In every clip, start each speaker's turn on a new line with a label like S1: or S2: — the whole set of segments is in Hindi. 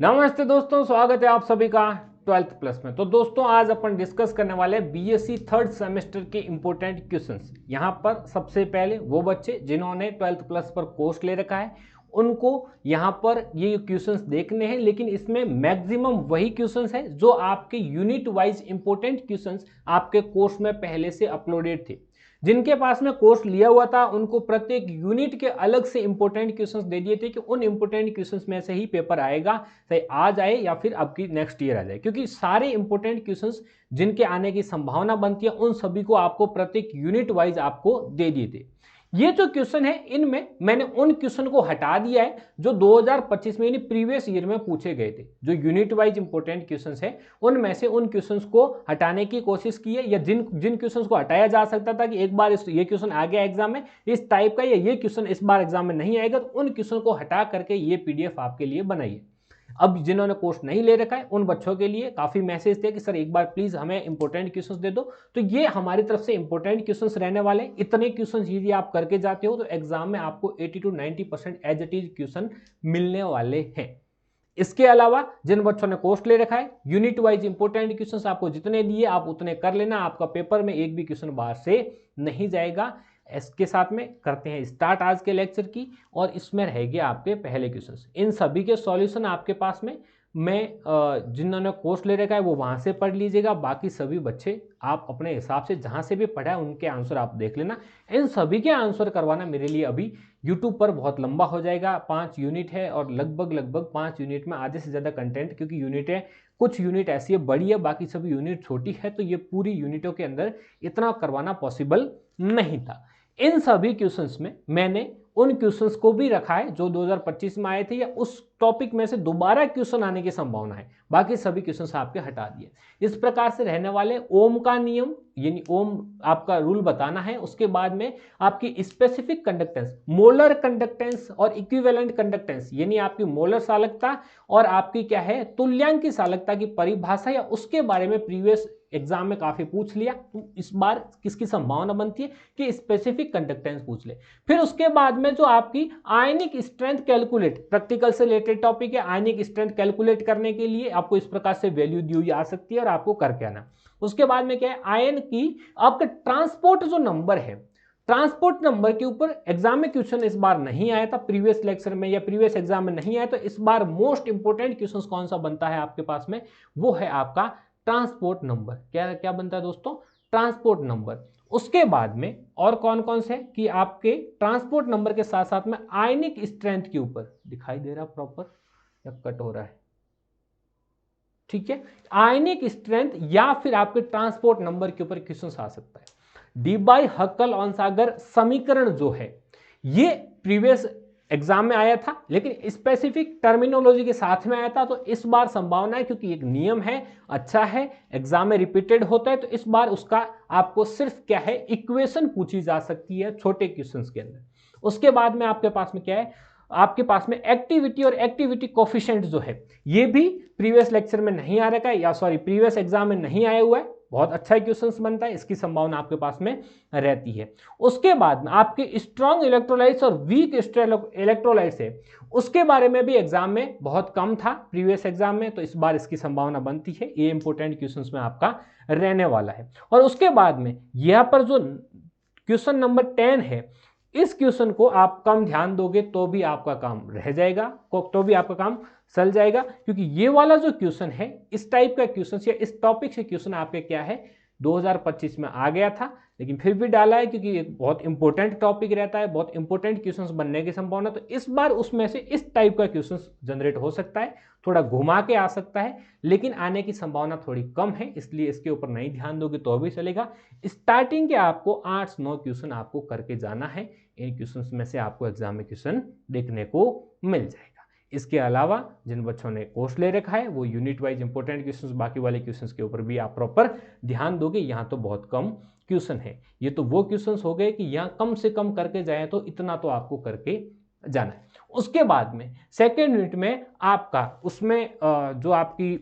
S1: नमस्ते दोस्तों, स्वागत है आप सभी का 12th प्लस में। तो दोस्तों आज अपन डिस्कस करने वाले हैं बीएससी थर्ड सेमेस्टर के इंपॉर्टेंट क्वेश्चंस। यहाँ पर सबसे पहले वो बच्चे जिन्होंने 12th प्लस पर कोर्स ले रखा है उनको यहाँ पर ये क्वेश्चंस देखने हैं, लेकिन इसमें मैक्सिमम वही क्वेश्चंस है जो आपके यूनिट वाइज इंपॉर्टेंट क्वेश्चंस आपके कोर्स में पहले से अपलोडेड थे। जिनके पास में कोर्स लिया हुआ था उनको प्रत्येक यूनिट के अलग से इंपॉर्टेंट क्वेश्चंस दे दिए थे कि उन इंपॉर्टेंट क्वेश्चंस में से ही पेपर आएगा, चाहे आज आए या फिर अब की नेक्स्ट ईयर आ जाए, क्योंकि सारे इंपॉर्टेंट क्वेश्चंस जिनके आने की संभावना बनती है उन सभी को आपको प्रत्येक यूनिट वाइज आपको दे दिए थे। ये जो क्वेश्चन है इनमें मैंने उन क्वेश्चन को हटा दिया है जो 2025 में यानी प्रीवियस ईयर में पूछे गए थे। जो यूनिट वाइज इंपॉर्टेंट क्वेश्चंस है उनमें से उन क्वेश्चंस को हटाने की कोशिश की है, या जिन जिन क्वेश्चंस को हटाया जा सकता था कि एक बार ये क्वेश्चन आ गया एग्जाम में इस टाइप का, या ये क्वेश्चन इस बार एग्जाम में नहीं आएगा, तो उन क्वेश्चन को हटा करके ये पीडीएफ आपके लिए बनाई है। अब जिन्होंने कोर्स नहीं ले रखा है उन बच्चों के लिए काफी मैसेज थे कि सर एक बार प्लीज हमें इंपॉर्टेंट क्वेश्चंस दे दो। तो ये हमारी तरफ से इंपॉर्टेंट क्वेश्चंस रहने वाले हैं। इतने क्वेश्चंस यदि आप करके जाते हो तो एग्जाम में आपको 80 to 90% as it is question मिलने वाले हैं। इसके अलावा जिन बच्चों ने कोर्स ले रखा है यूनिट वाइज इंपॉर्टेंट क्वेश्चंस आपको जितने दिए आप उतने कर लेना, आपका पेपर में एक भी क्वेश्चन बाहर से नहीं जाएगा। इसके साथ में करते हैं स्टार्ट आज के लेक्चर की, और इसमें रहेंगे आपके पहले क्वेश्चंस। इन सभी के सॉल्यूशन आपके पास में मैं जिन्होंने कोर्स ले रखा है वो वहां से पढ़ लीजिएगा, बाकी सभी बच्चे आप अपने हिसाब से जहां से भी पढ़ा है उनके आंसर आप देख लेना। इन सभी के आंसर करवाना मेरे लिए अभी यूट्यूब पर बहुत लंबा हो जाएगा। 5 यूनिट है और लगभग 5 यूनिट में आधे से ज़्यादा कंटेंट, क्योंकि यूनिट है कुछ यूनिट ऐसी है बड़ी है बाकी सभी यूनिट छोटी है, तो ये पूरी यूनिटों के अंदर इतना करवाना पॉसिबल नहीं था। इन सभी क्वेश्चंस में मैंने उन क्वेश्चंस को भी रखा है जो 2025 में आए थे, या उस टॉपिक में से दोबारा क्वेश्चन आने की संभावना है, बाकी सभी क्वेश्चंस आपके हटा दिए। इस प्रकार से रहने वाले ओम का नियम यानी ओम आपका रूल बताना है, उसके बाद में आपकी स्पेसिफिक कंडक्टेंस, मोलर कंडक्टेंस और इक्विवेलेंट कंडक्टेंस यानी आपकी मोलर चालकता और आपकी क्या है तुल्यांकी चालकता की परिभाषा, या उसके बारे में प्रीवियस एग्जाम में काफी पूछ लिया, तो इस बार किसकी संभावना बनती है कि स्पेसिफिक कंडक्टेंस पूछ ले। फिर उसके बाद में जो आपकी आयनिक स्ट्रेंथ कैलकुलेट, प्रैक्टिकल से रिलेटेड टॉपिक है। आयनिक स्ट्रेंथ कैलकुलेट करने के लिए आपको इस प्रकार से वैल्यू दी हुई आ सकती है और आपको करके आना। उसके बाद में क्या है, आयन की आपका ट्रांसपोर्ट जो नंबर है, ट्रांसपोर्ट नंबर के ऊपर एग्जाम में क्वेश्चन इस बार नहीं आया था, प्रीवियस लेक्चर में या प्रीवियस एग्जाम में नहीं आया, तो इस बार मोस्ट इंपोर्टेंट क्वेश्चन कौन सा बनता है आपके पास में, वो है आपका ट्रांसपोर्ट नंबर। क्या क्या बनता है दोस्तों, ट्रांसपोर्ट नंबर। उसके बाद में और कौन कौन से कि आपके ट्रांसपोर्ट नंबर के साथ साथ में आयनिक स्ट्रेंथ के ऊपर, दिखाई दे रहा प्रॉपर या कट हो रहा है, ठीक है, आयनिक स्ट्रेंथ या फिर आपके ट्रांसपोर्ट नंबर के ऊपर क्वेश्चन आ सकता है। डी-बाई हक्कल ऑनसागर समीकरण जो है ये प्रीवियस एग्जाम में आया था, लेकिन स्पेसिफिक टर्मिनोलॉजी के साथ में आया था, तो इस बार संभावना है क्योंकि एक नियम है, अच्छा है, एग्जाम में रिपीटेड होता है, तो इस बार उसका आपको सिर्फ क्या है इक्वेशन पूछी जा सकती है छोटे क्वेश्चंस के अंदर। उसके बाद में आपके पास में क्या है, आपके पास में एक्टिविटी और एक्टिविटी कोफिशिएंट जो है ये भी प्रीवियस लेक्चर में नहीं आ रखा है, या सॉरी प्रीवियस एग्जाम में नहीं आया हुआ है। बहुत अच्छा क्वेश्चंस बनता है, इसकी संभावना आपके पास में रहती है। उसके बाद में आपके स्ट्रॉन्ग इलेक्ट्रोलाइट्स और वीक इलेक्ट्रोलाइट्स है, उसके बारे में भी एग्जाम में बहुत कम था प्रीवियस एग्जाम में, तो इस बार इसकी संभावना बनती है। ये इंपॉर्टेंट क्वेश्चंस में आपका रहने वाला है। और उसके बाद में यहां पर जो क्वेश्चन नंबर 10 है, इस क्वेश्चन को आप कम ध्यान दोगे तो भी आपका काम रह जाएगा, तो भी आपका काम चल जाएगा, क्योंकि ये वाला जो क्वेश्चन है इस टाइप का क्वेश्चन या इस टॉपिक से क्वेश्चन आपके क्या है 2025 में आ गया था, लेकिन फिर भी डाला है क्योंकि एक बहुत इंपॉर्टेंट टॉपिक रहता है, बहुत इंपॉर्टेंट क्वेश्चंस बनने की संभावना, तो इस बार उसमें से इस टाइप का क्वेश्चंस जनरेट हो सकता है, थोड़ा घुमा के आ सकता है, लेकिन आने की संभावना थोड़ी कम है, इसलिए इसके ऊपर नहीं ध्यान दोगे तो भी चलेगा। स्टार्टिंग के आपको 8-9 क्वेश्चन आपको करके जाना है, इन क्वेश्चंस में से आपको एग्जाम में क्वेश्चन देखने को मिल जाएगा। इसके अलावा जिन बच्चों ने कोर्स ले रखा है वो यूनिट वाइज इंपॉर्टेंट क्वेश्चंस, बाकी वाले क्वेश्चंस के ऊपर भी आप प्रॉपर ध्यान दोगे। यहाँ तो बहुत कम क्वेश्चन है, ये तो वो क्वेश्चंस हो गए कि यहाँ कम से कम करके जाए, तो इतना तो आपको करके जाना है। उसके बाद में सेकेंड यूनिट में आपका उसमें जो आपकी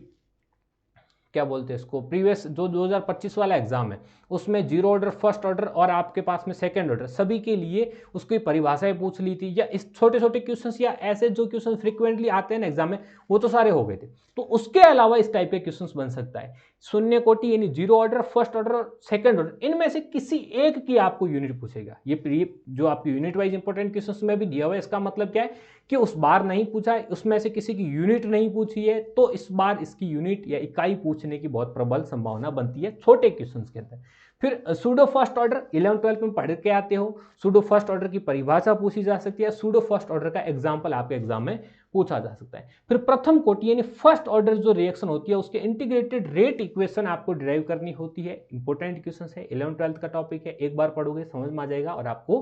S1: क्या बोलते हैं इसको, प्रीवियस जो 2025 वाला एग्जाम है उसमें जीरो ऑर्डर, फर्स्ट ऑर्डर और आपके पास में सेकंड ऑर्डर सभी के लिए उसकी परिभाषाएं पूछ ली थी, या इस छोटे छोटे क्वेश्चंस या ऐसे जो क्वेश्चन फ्रीक्वेंटली आते हैं ना एग्जाम में वो तो सारे हो गए थे। तो उसके अलावा इस टाइप के क्वेश्चंस बन सकता है। शून्य कोटि यानी जीरो ऑर्डर, फर्स्ट ऑर्डर और सेकंड ऑर्डर, इनमें से किसी एक की आपको यूनिट पूछेगा। ये जो आपकी यूनिट वाइज इंपॉर्टेंट क्वेश्चंस में भी दिया हुआ है, इसका मतलब क्या है कि उस बार नहीं पूछा है, उसमें से किसी की यूनिट नहीं पूछी है, तो इस बार इसकी यूनिट या इकाई पूछने की बहुत प्रबल संभावना बनती है छोटे क्वेश्चंस के अंदर। फिर सूडो फर्स्ट ऑर्डर 11-12 में पढ़ के आते हो, सूडो फर्स्ट ऑर्डर की परिभाषा पूछी जा सकती है, सूडो फर्स्ट ऑर्डर का एग्जाम्पल आपके एग्जाम में पूछा जा सकता है। फिर प्रथम कोटि यानी फर्स्ट ऑर्डर जो रिएक्शन होती है उसके इंटीग्रेटेड रेट इक्वेशन आपको डिराइव करनी होती है। इंपॉर्टेंट क्वेश्चन है, 11-12 का टॉपिक है, एक बार पढ़ोगे समझ में आ जाएगा और आपको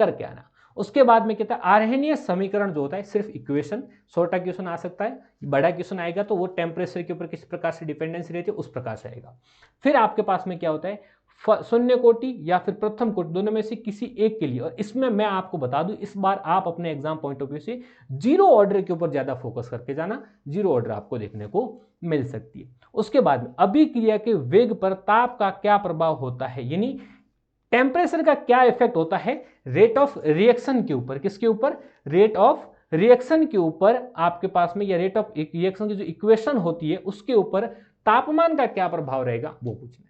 S1: करके आना। उसके बाद में कहता है आर्हेनियस समीकरण जो होता है सिर्फ इक्वेशन, छोटा क्वेश्चन आ सकता है, बड़ा क्वेश्चन आएगा तो वो टेम्परेचर के ऊपर किस प्रकार से डिपेंडेंसी रहती है उस प्रकार से आएगा। फिर आपके पास में क्या होता है, शून्य कोटि या फिर प्रथम कोटि, दोनों में से किसी एक के लिए। और इसमें मैं आपको बता दूं इस बार आप अपने एग्जाम पॉइंट ऑफ व्यू से जीरो ऑर्डर के ऊपर ज्यादा फोकस करके जाना, जीरो ऑर्डर आपको देखने को मिल सकती है। उसके बाद में अभिक्रिया के वेग पर ताप का क्या प्रभाव होता है, यानी टेम्परेचर का क्या इफेक्ट होता है रेट ऑफ रिएक्शन के ऊपर, किसके ऊपर, रेट ऑफ रिएक्शन के ऊपर आपके पास में, या रेट ऑफ रिएक्शन की जो इक्वेशन होती है उसके ऊपर तापमान का क्या प्रभाव रहेगा वो पूछना है।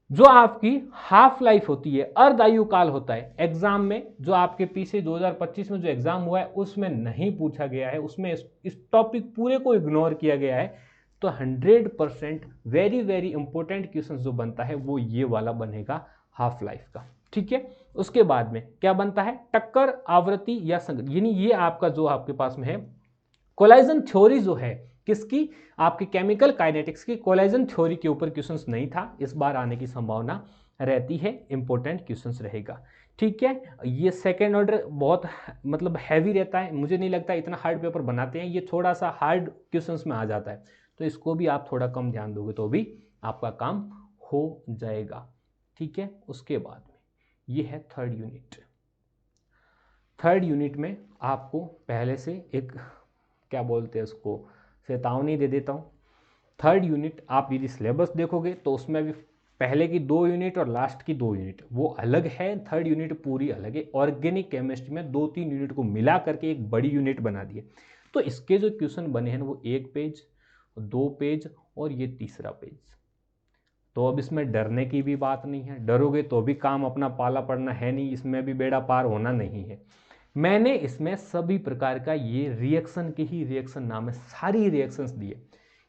S1: जो आपकी हाफ लाइफ होती है, अर्धायु काल होता है, एग्जाम में जो आपके पीछे 2025 में जो एग्जाम हुआ है उसमें नहीं पूछा गया है, उसमें इस टॉपिक पूरे को इग्नोर किया गया है। तो 100% वेरी वेरी इंपॉर्टेंट क्वेश्चन जो बनता है वो ये वाला बनेगा, हाफ लाइफ का। ठीक है, उसके बाद में क्या बनता है, टक्कर आवृत्ति या संगत, यानी ये आपका जो आपके पास में है कोलाइजन थ्योरी जो है किसकी, आपकी केमिकल काइनेटिक्स की कोलाइजन थ्योरी के ऊपर क्वेश्चंस नहीं था, इस बार आने की संभावना रहती है, इंपॉर्टेंट क्वेश्चंस रहेगा। ठीक है, ये सेकेंड ऑर्डर बहुत मतलब हैवी रहता है, मुझे नहीं लगता इतना हार्ड पेपर बनाते हैं, ये थोड़ा सा हार्ड क्वेश्चंस में आ जाता है, तो इसको भी आप थोड़ा कम ध्यान दोगे तो भी आपका काम हो जाएगा। ठीक है, उसके बाद में ये है थर्ड यूनिट। थर्ड यूनिट में आपको पहले से एक क्या बोलते हैं उसको चेतावनी दे देता हूँ। थर्ड यूनिट आप यदि सिलेबस देखोगे तो उसमें भी पहले की 2 यूनिट और लास्ट की 2 यूनिट वो अलग है, थर्ड यूनिट पूरी अलग है। ऑर्गेनिक केमिस्ट्री में 2-3 यूनिट को मिला करके एक बड़ी यूनिट बना दी है। तो इसके जो क्वेश्चन बने हैं वो 1 पेज, 2 पेज और ये तीसरा पेज। तो अब इसमें डरने की भी बात नहीं है, डरोगे तो भी काम अपना पाला पड़ना है नहीं, इसमें भी बेड़ा पार होना नहीं है। मैंने इसमें सभी प्रकार का ये रिएक्शन के ही रिएक्शन नाम है, सारी रिएक्शंस दिए।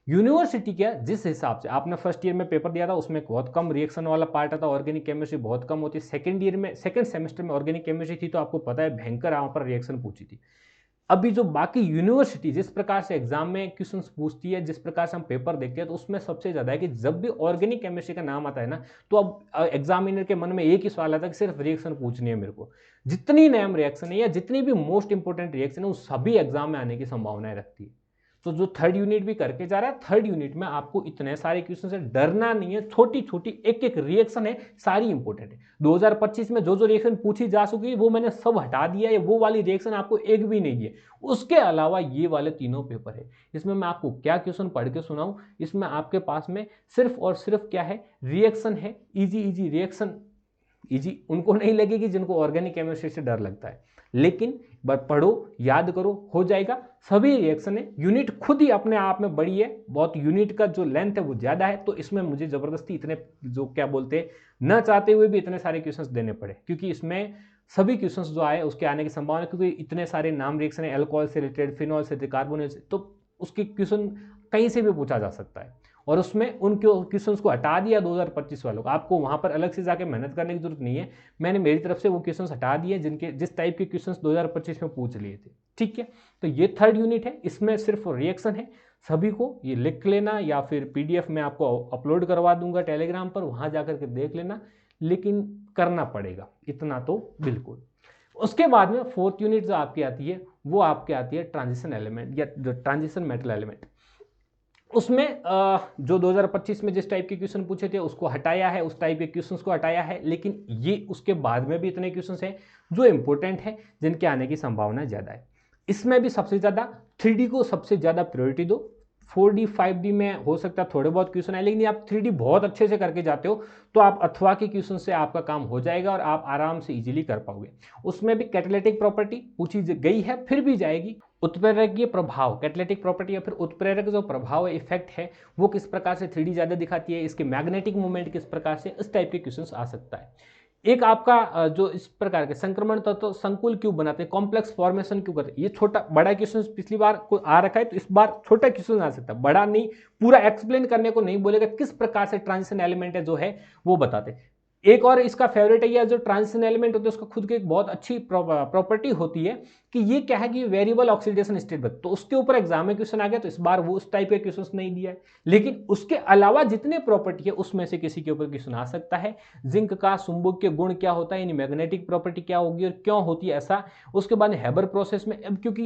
S1: यूनिवर्सिटी क्या जिस हिसाब से आपने फर्स्ट ईयर में पेपर दिया था उसमें बहुत कम रिएक्शन वाला पार्ट आता, ऑर्गेनिक केमिस्ट्री बहुत कम होती है। सेकंड ईयर में सेकंड सेमेस्टर में ऑर्गेनिक केमिस्ट्री थी तो आपको पता है भयंकर वहाँ पर रिएक्शन पूछी थी। अभी जो बाकी यूनिवर्सिटी जिस प्रकार से एग्जाम में क्वेश्चंस पूछती है, जिस प्रकार से हम पेपर देखते हैं, तो उसमें सबसे ज्यादा है कि जब भी ऑर्गेनिक केमिस्ट्री का नाम आता है ना तो अब एग्जामिनर के मन में एक ही सवाल आता है कि सिर्फ रिएक्शन पूछनी है मेरे को। जितनी नैम रिएक्शन है या जितनी भी मोस्ट इंपोर्टेंट रिएक्शन है वो सभी एग्जाम में आने की संभावनाएं रखती है। तो जो थर्ड यूनिट भी करके जा रहा है, थर्ड यूनिट में आपको इतने सारे क्वेश्चन से डरना नहीं है, छोटी छोटी एक एक रिएक्शन है, सारी इंपॉर्टेंट है। 2025 में जो जो रिएक्शन पूछी जा चुकी है वो मैंने सब हटा दिया है, वो वाली रिएक्शन आपको एक भी नहीं दिए। उसके अलावा ये वाले तीनों पेपर है, इसमें मैं आपको क्या क्वेश्चन पढ़ के सुनाऊं, इसमें आपके पास में सिर्फ और सिर्फ क्या है, रिएक्शन है, इजी इजी रिएक्शन। इजी उनको नहीं लगेगी जिनको ऑर्गेनिक केमिस्ट्री से डर लगता है, लेकिन पढ़ो, याद करो, हो जाएगा। सभी रिएक्शन है, यूनिट खुद ही अपने आप में बड़ी है, बहुत यूनिट का जो लेंथ है वो ज्यादा है, तो इसमें मुझे जबरदस्ती इतने जो क्या बोलते हैं न चाहते हुए भी इतने सारे क्वेश्चंस देने पड़े, क्योंकि इसमें सभी क्वेश्चंस जो आए उसके आने की संभावना, क्योंकि इतने सारे नाम रिएक्शन है, अल्कोहल से रिलेटेड, फिनॉल से, कार्बोनेट से, तो उसके क्वेश्चन कहीं से भी पूछा जा सकता है। और उसमें उन क्वेश्चंस को हटा दिया 2025 वालों को, आपको वहां पर अलग से जाके मेहनत करने की जरूरत नहीं है। मैंने मेरी तरफ से वो क्वेश्चंस हटा दिए जिनके जिस टाइप के क्वेश्चंस 2025 में पूछ लिए थे। ठीक है, तो ये थर्ड यूनिट है, इसमें सिर्फ रिएक्शन है। सभी को ये लिख लेना या फिर PDF में आपको अपलोड करवा दूंगा टेलीग्राम पर, वहां जाकर के देख लेना, लेकिन करना पड़ेगा इतना तो बिल्कुल। उसके बाद में फोर्थ यूनिट जो आपकी आती है वो आपकी आती है ट्रांजिशन एलिमेंट या ट्रांजिशन मेटल एलिमेंट। उसमें जो 2025 में जिस टाइप के क्वेश्चन पूछे थे उसको हटाया है, उस टाइप के क्वेश्चंस को हटाया है, लेकिन ये उसके बाद में भी इतने क्वेश्चंस हैं जो इंपॉर्टेंट है, जिनके आने की संभावना ज़्यादा है। इसमें भी सबसे ज़्यादा 3D को सबसे ज़्यादा प्रायोरिटी दो, 4D 5D में हो सकता है थोड़े बहुत क्वेश्चन आए, लेकिन आप 3D बहुत अच्छे से करके जाते हो तो आप अथवा के क्वेश्चन से आपका काम हो जाएगा और आप आराम से इजीली कर पाओगे। उसमें भी कैटालिटिक प्रॉपर्टी पूछी गई है, फिर भी जाएगी। उत्प्रेरकीय प्रभाव, कैटालिटिक प्रॉपर्टी या फिर उत्प्रेरक जो प्रभाव है, इफेक्ट है, वो किस प्रकार से 3D ज्यादा दिखाती है, इसके मैग्नेटिक मूवमेंट किस प्रकार से, इस टाइप के क्वेश्चन आ सकता है। एक आपका जो इस प्रकार के संक्रमण तत्व संकुल क्यों बनाते हैं, कॉम्प्लेक्स फॉर्मेशन क्यों करते हैं, ये छोटा बड़ा क्वेश्चन पिछली बार को आ रखा है, तो इस बार छोटा क्वेश्चन आ सकता है, बड़ा नहीं, पूरा एक्सप्लेन करने को नहीं बोलेगा, किस प्रकार से ट्रांजिशन एलिमेंट है जो है वो बताते हैं। एक और इसका फेवरेट है, या जो ट्रांजिशन एलिमेंट होते हैं उसका खुद की एक बहुत अच्छी प्रॉपर्टी होती है कि ये क्या है कि वेरिएबल ऑक्सीडेशन स्टेट, तो उसके ऊपर एग्जाम में क्वेश्चन आ गया, तो इस बार वो उस टाइप के क्वेश्चन नहीं दिया है, लेकिन उसके अलावा जितने प्रॉपर्टी है उसमें से किसी के ऊपर क्वेश्चन आ सकता है। जिंक का चुंबकीय गुण क्या होता है, यानी मैग्नेटिक प्रॉपर्टी क्या होगी और क्यों होती है ऐसा। उसके बाद हेबर प्रोसेस में, अब क्योंकि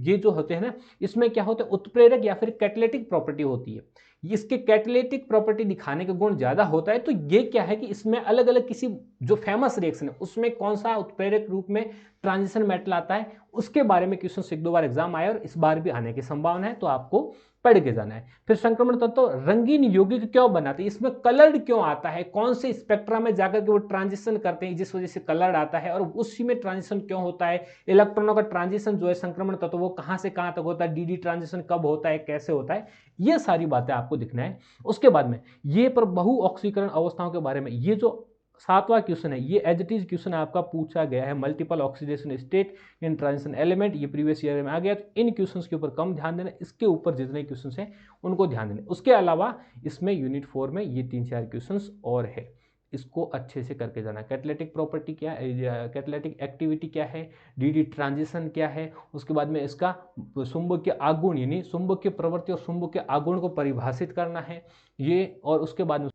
S1: ये जो होते हैं ना, इसमें क्या होता है, उत्प्रेरक या फिर कैटालिटिक प्रॉपर्टी होती है, इसके कैटालिटिक प्रॉपर्टी दिखाने का गुण ज्यादा होता है, तो ये क्या है कि इसमें अलग अलग किसी जो फेमस रिएक्शन है उसमें कौन सा उत्प्रेरक रूप में ट्रांजिशन मेटल आता है, उसके बारे में क्वेश्चन एक दो बार एग्जाम आए और इस बार भी आने की संभावना है, तो आपको पढ़ के जाना है। फिर संक्रमण तत्व रंगीन यौगिक क्यों बनाते हैं, इसमें कलर्ड क्यों आता है, कौन से स्पेक्ट्रा में जाकर के वो ट्रांजिशन करते हैं जिस वजह से कलर्ड आता है, और उसी में ट्रांजिशन क्यों होता है, इलेक्ट्रॉनों का ट्रांजिशन जो है संक्रमण तत्व वो कहां से कहां तक होता है, डी ट्रांजिशन कब होता है, कैसे होता है, ये सारी बातें आपको दिखना है। उसके बाद में ये पर बहु ऑक्सीकरण अवस्थाओं के बारे में, ये जो 7वां क्वेश्चन है, ये एज इट इज क्वेश्चन आपका पूछा गया है, multiple oxidation state in transition element, ये प्रीवियस ईयर में आ गया, तो इन क्वेश्चंस के ऊपर कम ध्यान देना, इसके ऊपर जितने क्वेश्चंस हैं उनको ध्यान देना। उसके अलावा इसमें यूनिट 4 में ये 3-4 क्वेश्चंस और है, इसको अच्छे से करके जाना। कैटालिटिक प्रॉपर्टी क्या है, कैटालिटिक एक्टिविटी क्या है, डी ट्रांजिशन क्या है, उसके बाद में इसका चुंबकीय आगुण यानी चुंबकीय प्रवृत्ति और चुंबकीय आगुण को परिभाषित करना है ये, और उसके बाद में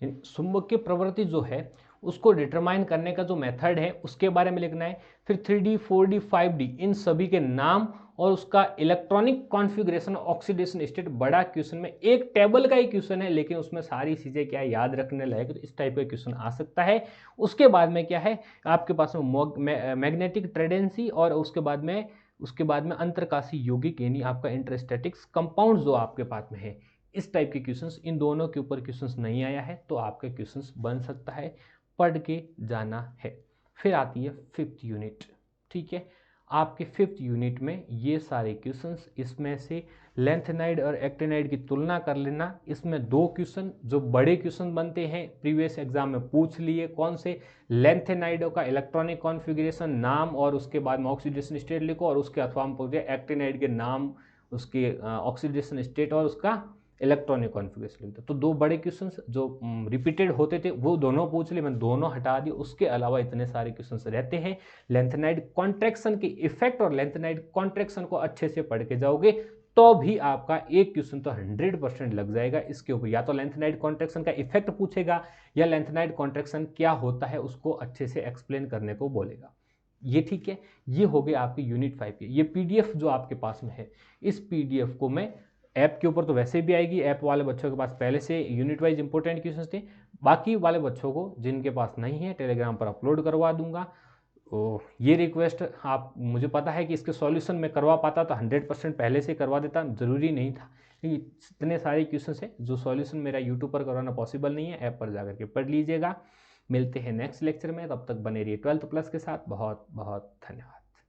S1: चुंबकीय प्रवृत्ति जो है उसको डिटरमाइन करने का जो मेथड है उसके बारे में लिखना है। फिर 3D 4D 5D इन सभी के नाम और उसका इलेक्ट्रॉनिक कॉन्फ़िगरेशन ऑक्सीडेशन स्टेट, बड़ा क्वेश्चन में एक टेबल का ही क्वेश्चन है लेकिन उसमें सारी चीजें क्या है याद रखने लायक, तो इस टाइप का क्वेश्चन आ सकता है। उसके बाद में क्या है आपके पास में मैग्नेटिक टेंडेंसी, और उसके बाद में अंतरकाशी यौगिक यानी आपका इंटरस्टैटिक्स कंपाउंड जो आपके पास में है, इस टाइप के क्वेश्चंस, इन दोनों के ऊपर क्वेश्चंस नहीं आया है तो आपका क्वेश्चंस बन सकता है, पढ़ के जाना है। फिर आती है 5th यूनिट, ठीक है, आपके 5th यूनिट में ये सारे क्वेश्चंस, इसमें से लेंथेनाइड और एक्टिनाइड की तुलना कर लेना। इसमें 2 क्वेश्चन जो बड़े क्वेश्चन बनते हैं प्रीवियस एग्जाम में पूछ लिए, कौन से, लेंथेनाइड का इलेक्ट्रॉनिक कॉन्फ़िगरेशन नाम और उसके बाद में ऑक्सीडेशन स्टेट लिखो, और उसके अथवा में पूछ दिया एक्टिनाइड के नाम, उसके ऑक्सीडेशन स्टेट और उसका इलेक्ट्रॉनिक कॉन्फ़िगरेशन लिखते। तो 2 बड़े क्वेश्चंस जो रिपीटेड होते थे वो दोनों पूछ लिए, मैंने दोनों हटा दिए। उसके अलावा इतने सारे क्वेश्चंस रहते हैं। लेंथेनाइड कॉन्ट्रैक्शन के इफेक्ट और लेंथेनाइड कॉन्ट्रैक्शन को अच्छे से पढ़ के जाओगे तो भी आपका एक क्वेश्चन तो 100% लग जाएगा इसके ऊपर, या तो लेंथेनाइड कॉन्ट्रैक्शन का इफेक्ट पूछेगा या लेंथेनाइड कॉन्ट्रैक्शन क्या होता है उसको अच्छे से एक्सप्लेन करने को बोलेगा। ये ठीक है, ये हो गए आपके यूनिट 5 के। ये पीडीएफ जो आपके पास में है, इस पीडीएफ को मैं ऐप के ऊपर तो वैसे भी आएगी, ऐप वाले बच्चों के पास पहले से यूनिट वाइज इंपॉर्टेंट क्वेश्चंस थे, बाकी वाले बच्चों को जिनके पास नहीं है टेलीग्राम पर अपलोड करवा दूंगा। तो ये रिक्वेस्ट, आप, मुझे पता है कि इसके सॉल्यूशन मैं करवा पाता तो 100% पहले से करवा देता, ज़रूरी नहीं था, लेकिन इतने सारे क्वेश्चन हैं जो सॉल्यूशन मेरा यूट्यूब पर करवाना पॉसिबल नहीं है, ऐप पर जाकर के पढ़ लीजिएगा। मिलते हैं नेक्स्ट लेक्चर में, तब तक बने रहिए 12th प्लस के साथ। बहुत बहुत धन्यवाद।